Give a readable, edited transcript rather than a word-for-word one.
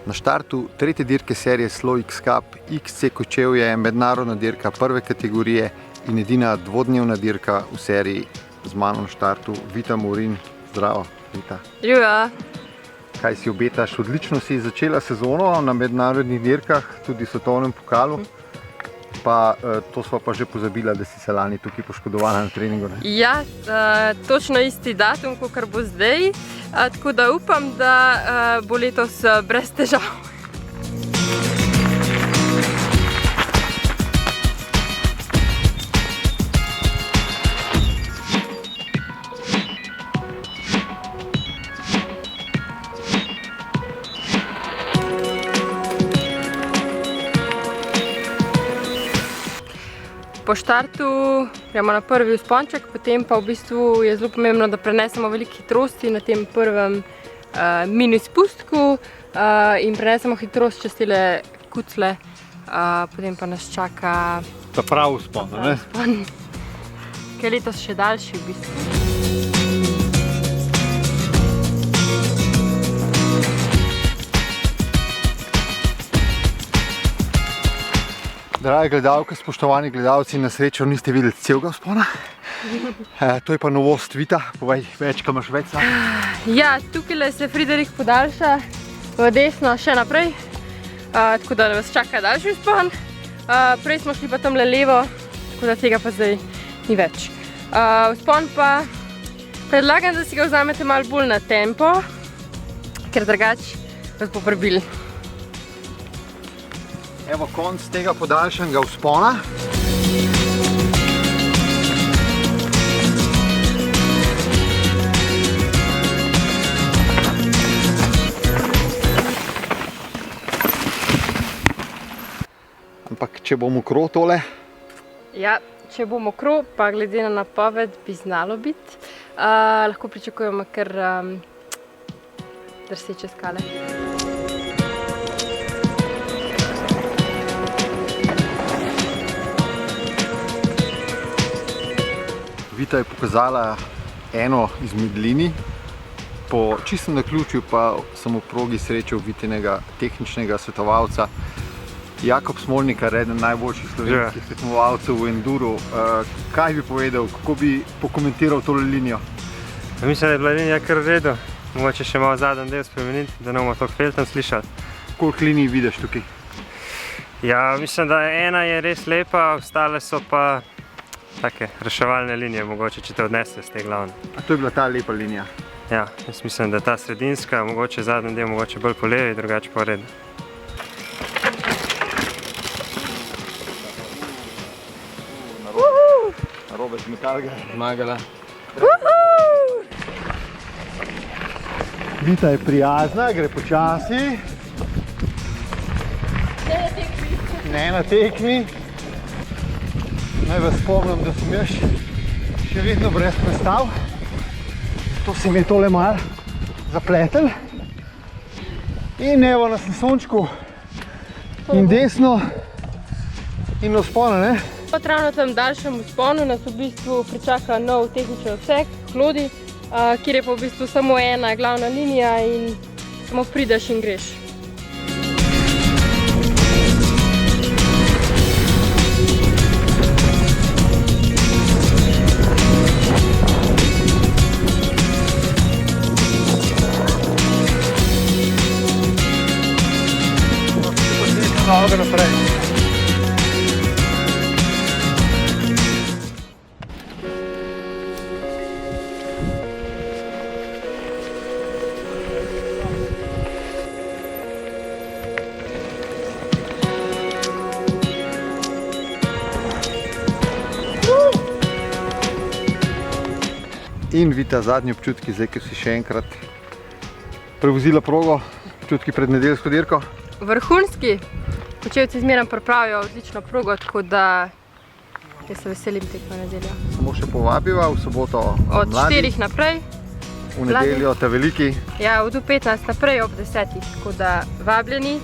Na štartu tretje dirke serije Slow X Cup XC Kočevje je mednarodna dirka prve kategorije in edina dvodnevna dirka v seriji. Z mano na štartu Vita Morin. Zdravo, Vita. Živijo. Kaj si obetaš? Odlično si začela sezono na mednarodnih dirkah, tudi v svetovnem pokalu. Pa to sva pa že pozabila, da si se lani tukaj poškodovala na treningu, ne? Ja, točno isti datum, kakor bo zdaj. Tako da upam, da bo letos brez težav. Po štartu gremo na prvi vzponček, potem pa v bistvu je zelo pomembno, da prenesemo veliko hitrosti na tem prvem mini spustku in prenesemo hitrost čez tele kucle, potem pa nas čaka Ta pravi vzpon, ne? Ki je letos še daljši v bistvu. Drage gledalke, spoštovani gledalci, na srečo niste videli celega vzpona. To je pa novost, Vita, povej več, kaj imaš več sam. Ja, tukaj se Friderik podaljša v desno še naprej, tako da vas čaka daljši vzpon. Prej smo šli pa tamle levo, tako da tega pa zdaj ni več. Vzpon pa predlagam, da si ga vzamete malo bolj na tempo, ker drugače vas bo prebil. Evo konc tega podaljšanega vzpona. Ampak če bo mokro tole? Ja, če bo mokro, pa glede na napoved bi znalo biti. Lahko pričakujemo kar drseče skale. Vita je pokazala eno izmed linij, po čistem naključju pa sem v progi srečal Vitinega tehničnega svetovalca Jakob Smolnikar, eden najboljših slovenskih tekmovalcev v enduru. Kaj bi povedal, kako bi pokomentiral tole linijo? Mislim, da je bila linija kar v redu, mogoče še malo zadnji del spremeniti, da ne bomo toliko feltem slišali. Koliko linij vidiš tukaj? Ja, mislim, da ena je res lepa, ostale so pa take reševalne linije, mogoče, če te odnese z te glavne. A to je bila ta lepa linija? Ja, jaz mislim, da je ta sredinska, mogoče zadnji del, mogoče bolj po levi, drugače po redu. Narobe zmetalga. Zmagala. Vita je prijazna, gre počasi. Ne na tekmi. Naj vas spomnim, da sem jaz še vedno brez prestav. To se mi je tole malo zapletel. In evo nas na sončku in desno in na vzponu, ne? Ravno tam daljšem vzponu nas v bistvu pričaka nov tehnični odsek, Klodi, kjer je pa v bistvu samo ena glavna linija in samo prideš in greš. Noga naprej. In Vita, zadnji občutki, zdaj, ko si še enkrat prevozila progo, občutki pred nedeljsko dirko? Vrhunski. Kočevci zmeraj pripravijo odlično progo, tako da jaz se veselim tekme nedeljo. Samo še povabiva v soboto od 4 naprej. V nedeljo ta veliki. Ja, od 15 naprej ob 10, tako da vabljeni.